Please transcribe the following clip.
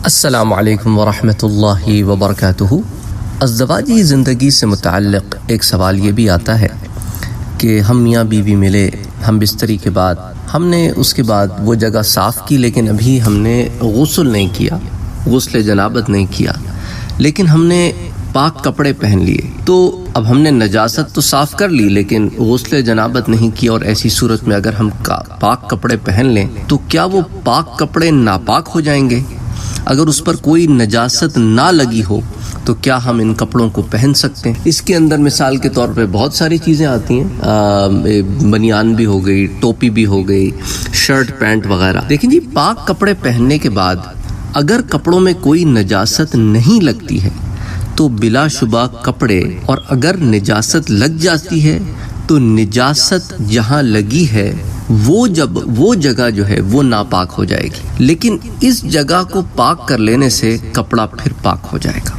السلام علیکم ورحمۃ اللہ وبرکاتہ۔ ازدواجی زندگی سے متعلق ایک سوال یہ بھی آتا ہے کہ ہم میاں بیوی ملے، ہم بستری کے بعد ہم نے اس کے بعد وہ جگہ صاف کی، لیکن ابھی ہم نے غسل نہیں کیا، غسل جنابت نہیں کیا، لیکن ہم نے پاک کپڑے پہن لیے۔ تو اب ہم نے نجاست تو صاف کر لی لیکن غسل جنابت نہیں کیا، اور ایسی صورت میں اگر ہم پاک کپڑے پہن لیں تو کیا وہ پاک کپڑے ناپاک ہو جائیں گے؟ اگر اس پر کوئی نجاست نہ لگی ہو تو کیا ہم ان کپڑوں کو پہن سکتے ہیں؟ اس کے اندر مثال کے طور پہ بہت ساری چیزیں آتی ہیں، بنیان بھی ہو گئی، ٹوپی بھی ہو گئی، شرٹ پینٹ وغیرہ۔ دیکھیں جی، پاک کپڑے پہننے کے بعد اگر کپڑوں میں کوئی نجاست نہیں لگتی ہے تو بلا شبہ کپڑے، اور اگر نجاست لگ جاتی ہے تو نجاست جہاں لگی ہے وہ جگہ جو ہے وہ ناپاک ہو جائے گی، لیکن اس جگہ کو پاک کر لینے سے کپڑا پھر پاک ہو جائے گا۔